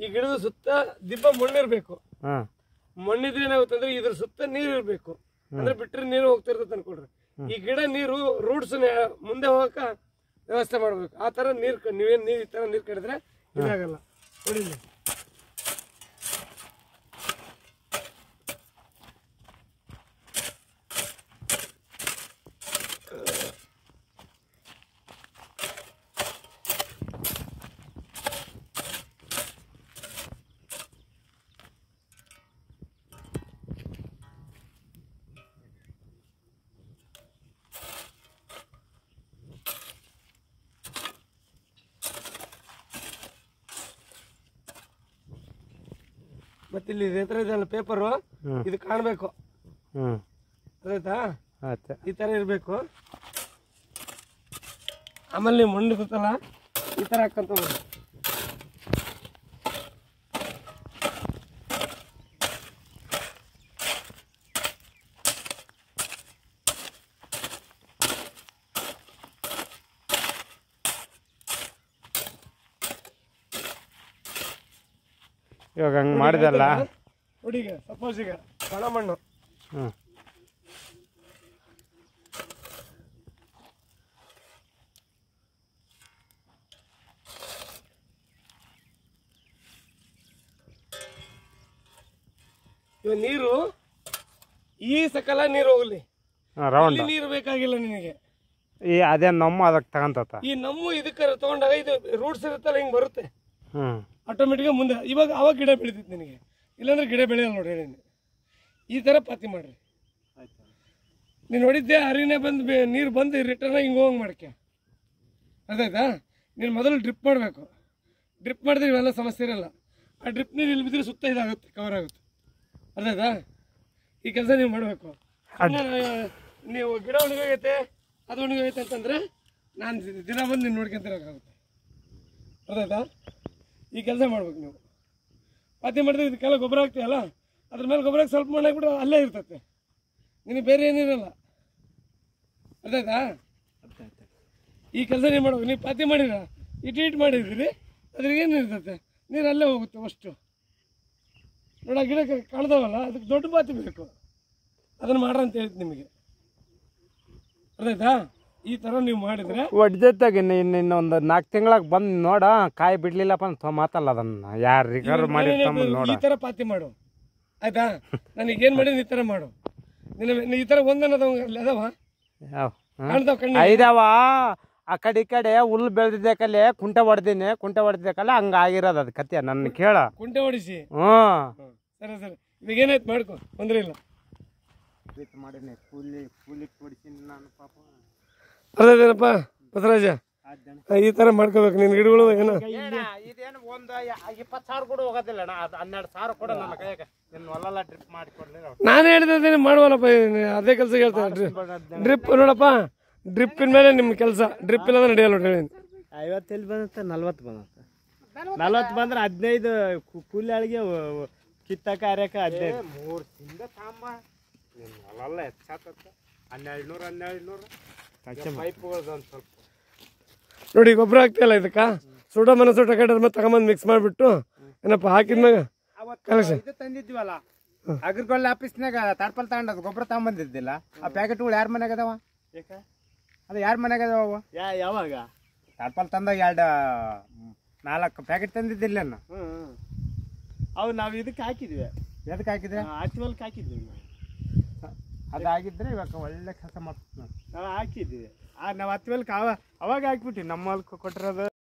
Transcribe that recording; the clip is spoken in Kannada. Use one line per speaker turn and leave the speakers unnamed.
ಈ ಗಿಡದ ಸುತ್ತ ದಿಬ್ಬ ಮಣ್ಣಿರ್ಬೇಕು. ಮಣ್ಣಿದ್ರೆ ಏನಾಗುತ್ತೆ ಅಂದ್ರೆ ಇದ್ರ ಸುತ್ತ ನೀರ್ ಇರ್ಬೇಕು. ಅಂದ್ರೆ ಬಿಟ್ರೆ ನೀರು ಹೋಗ್ತಿರ್ತದೆ ಅನ್ಕೊಡ್ರಿ. ಈ ಗಿಡ ನೀರು ರೂಟ್ಸ್ ಮುಂದೆ ಹೋಗಕ ವ್ಯವಸ್ಥೆ ಮಾಡ್ಬೇಕು. ಆ ತರ ನೀವೇನ್ ನೀರ್ ಈ ತರ ನೀರ್ ಕಡಿದ್ರೆ ಇದಾಗಲ್ಲ. ನೋಡಿಲ್ಲ ಮತ್ತೆ ಇಲ್ಲಿ ಇದೆಲ್ಲ ಪೇಪರು ಇದು ಕಾಣಬೇಕು. ಆಯ್ತಾ? ಈ ತರ ಇರ್ಬೇಕು. ಆಮೇಲೆ ನೀವು ಮಣ್ಣು ಗೊತ್ತಲ್ಲ ಈ ತರ ಹಾಕಂತ
ಇವಾಗ ಹಂಗೆ ಮಾಡಿದಲ್ಲ
ನೋಡಿ. ಈಗ ಸಪೋಸ್ ಈಗ ಒಣ ಮಣ್ಣು ಇವಾಗ ನೀರು ಈ ಸಕಲ ನೀರು ಹೋಗ್ಲಿ, ನೀರು ಬೇಕಾಗಿಲ್ಲ ನಿನಗೆ.
ಈ ಅದೇ ನಮ್ಮ ಅದಕ್ಕೆ ತಗೊಂತ
ಈ ನಮ್ಮ ಇದಕ್ಕೆ ತಗೊಂಡಾಗ ಇದು ರೂಟ್ಸ್ ಇರುತ್ತಲ್ಲ ಹಿಂಗ್ ಬರುತ್ತೆ ಆಟೋಮೆಟಿಕ್ ಮುಂದೆ. ಇವಾಗ ಅವಾಗ ಗಿಡ ಬೆಳಿತೈತಿ ನಿನಗೆ, ಇಲ್ಲಾಂದ್ರೆ ಗಿಡ ಬೆಳೆಯಲ್ಲ ನೋಡಿ. ಹೇಳಿ ಈ ತರ ಪಾತಿ ಮಾಡ್ರಿ. ನೀನು ನೋಡಿದ್ದೆ ಹರಿನೇ ಬಂದು ನೀರು ಬಂದು ರಿಟರ್ನ್ ಹಿಂಗೆ ಹೋಗಂಗೆ ಮಾಡ್ಕೆ. ಅದಾಯ್ತಾ? ನೀನು ಮೊದಲು ಡ್ರಿಪ್ ಮಾಡಬೇಕು. ಡ್ರಿಪ್ ಮಾಡಿದ್ರೆ ಇವೆಲ್ಲ ಸಮಸ್ಯೆ ಇರಲ್ಲ. ಆ ಡ್ರಿಪ್ ನೀರು ಇಲ್ಲಿ ಬಿದ್ದರೆ ಸುತ್ತ ಇದಾಗುತ್ತೆ, ಕವರ್ ಆಗುತ್ತೆ. ಅದಾಯ್ತಾ? ಈ ಕೆಲಸ ನೀವು ಮಾಡಬೇಕು. ನೀವು ಗಿಡ ಒಣಗೋಗೈತೆ ಅದು ಒಣಗೋಗೈತೆ ಅಂತಂದರೆ ನಾನು ದಿನ ಬಂದು ನೀನು ನೋಡ್ಕೊಂತಿರೋಕ್ಕಾಗುತ್ತೆ. ಅದಾಯ್ತಾ? ಈ ಕೆಲಸ ಮಾಡ್ಬೇಕು ನೀವು. ಪಾತಿ ಮಾಡಿದ್ರೆ ಇದಕ್ಕೆಲ್ಲ ಗೊಬ್ಬರ ಹಾಕ್ತೀಯಲ್ಲ, ಅದ್ರ ಮೇಲೆ ಗೊಬ್ಬರ ಸ್ವಲ್ಪ ಮಣ್ಣು ಹಾಕ್ಬಿಟ್ರೆ ಅಲ್ಲೇ ಇರ್ತೈತೆ, ನಿನಗೆ ಬೇರೆ ಏನಿರಲ್ಲ. ಅದಾಯ್ತಾ? ಈ ಕೆಲಸ ನೀವು ಮಾಡ್ಬೇಕು. ನೀವು ಪಾತಿ ಮಾಡಿರ ಇಟ್ಟು ಮಾಡಿದ್ದೀರಿ, ಅದ್ರಾಗೇನು ಇರ್ತೈತೆ, ನೀರು ಅಲ್ಲೇ ಹೋಗುತ್ತೆ ಅಷ್ಟು. ನೋಡಿ ಆ ಗಿಡ ಕಾಣ್ದಾವಲ್ಲ, ಅದಕ್ಕೆ ದೊಡ್ಡ ಪಾತಿ ಬೇಕು. ಅದನ್ನು ಮಾಡ್ರ ಅಂತ ಹೇಳ್ತೀನಿ ನಿಮಗೆ. ಅದಾಯ್ತಾ? ಈ ತರ ನೀವು ಮಾಡಿದ್ರೆ
ಒಡ್ಜತ್ತಾಗ ಇನ್ನೊಂದು 4 ತಿಂಗಳಾಗ ಬಂದು ನೋಡ ಕಾಯಿ ಬಿಡ್ಲಿಲ್ಲಪ್ಪ ಅಂತ ಮಾತಲ್ಲ. ಅದನ್ನ ಯಾರು ಮಾಡಿ
ಈ ತರ ಪಾತಿ ಮಾಡು. ಆಯ್ತಾ? ನನಗೆ ಏನ್ ಮಾಡಿ ಈ ತರ ಮಾಡು. ಈ ತರ ಒಂದನ್ನದವ
ಐದವ ಆ ಕಡೆ ಈ ಕಡೆ ಹುಲ್ಲು ಬೆಳೆದಿದ್ದಕ್ಕಲ್ಲೇ ಕುಂಟೆ ಹೊಡೆದಿದ್ದಕ್ಕಲ್ಲ ಹಂಗ ಆಗಿರೋದು. ಅದು ಕತ್ಯ ನನ್ನ ಕೇಳ
ಕುಂಟೆ ಹೊಡಿಸಿ. ಸರಿ ಸರಿ, ಇವಾಗ ಏನಾಯ್ತು ಮಾಡ್ಕೊ, ತೊಂದ್ರೆ ಇಲ್ಲ. ಅದೇನಪ್ಪ ಬಸವರಾಜ, ಈ ತರ ಮಾಡ್ಕೋಬೇಕು ನಿನ್ ಗಿಡಗಳು. ಏನೋ
ಇದೇನು ಒಂದು 20,000 ಕೂಡ ಹೋಗೋದಿಲ್ಲ, 12,000 ಕೂಡ ನನ್ನ ಕೈಯಾಗ ಹೊಲ ಡ್ರಿಪ್ ಮಾಡಿಕೊಡ್ಲಿ.
ನಾನು ಹೇಳಿದ್ರೆ ಮಾಡುವಲ್ಲಪ್ಪ, ಅದೇ ಕೆಲಸ ಹೇಳ್ತೇನೆ. ಡ್ರಿಪ್ ನೋಡಪ್ಪ, ಡ್ರಿಪ್ಪಿನ ಮೇಲೆ ನಿಮ್ಮ ಕೆಲಸ. ಡ್ರಿಪ್ ಇಲ್ಲ ನಡೆಯಲ್ಲ ನೋಡಿ.
50 ಎಲ್ಲಿ ಬಂದತ್ತ, 40 ಬಂದತ್ತ. 40 ಬಂದ್ರೆ 15 ಕೂಲಿ ಆಳಿಗೆ ಕಿತ್ತಕ ಅರ್ಯಕ 15. 3 ತಿಂದ ತಾಂಬ ಹೊಲ ಹೆಚ್ಚಾತತ್ತ. 1200 ಪೈಪ್ಗಳು ಒಂದು ಸ್ವಲ್ಪ
ನೋಡಿ. ಗೊಬ್ಬರ ಹಾಕ್ತಿಯಲ್ಲ ಇದಕ್ಕ, ಸುಡ ಮನಸ್ಸು ಟೊಕೆಟೊ ತಗೊಂಬಂದು ಮಿಕ್ಸ್ ಮಾಡಿಬಿಟ್ಟು ಏನಪ್ಪ ಹಾಕಿದ್ಮ್ಯಾಗ
ಇದು ತಂದಿದ್ವಲ್ಲ ಅಗ್ರಿಕಲ್ಚರ್ ಆಫೀಸ್ನಾಗ ತಾಡ್ಪಲ್ ತಗೊಂಡದ್ ಗೊಬ್ಬರ ತಗೊಂಬಂದಿದ್ದಿಲ್ಲ. ಆ ಪ್ಯಾಕೆಟ್ಗಳು ಯಾರ ಮನ್ಯಾಗ ಅದಾವ? ಅದು ಯಾರ ಮನ್ಯಾಗ ಅದಾವ? ಯಾವಾಗ ತಾಡ್ಪಲ್ ತಂದಾಗ 4 ಪ್ಯಾಕೆಟ್ ತಂದಿದ್ದಿಲ್ಲ. ಅವು ನಾವು ಇದಕ್ಕೆ ಹಾಕಿದ್ವಿ. ಎದಕ್ಕೆ ಹಾಕಿದ್ರೆ? ಆಕ್ಟಿವಲ್ಗೆ ಹಾಕಿದ್ವಿ. ಅದಾಗಿದ್ರೆ ಇವಾಗ ಒಳ್ಳೆ ಕೆಲಸ ಮಾಡ್ತೀವಿ. ನಾವು ಹಾಕಿದ್ವಿ. ನಾವು 10 ಅವಾಗ ಹಾಕ್ಬಿಟ್ಟಿವಿ. ನಮ್ಮ ಹೊಲಕ್ಕೆ ಕೊಟ್ಟಿರೋದು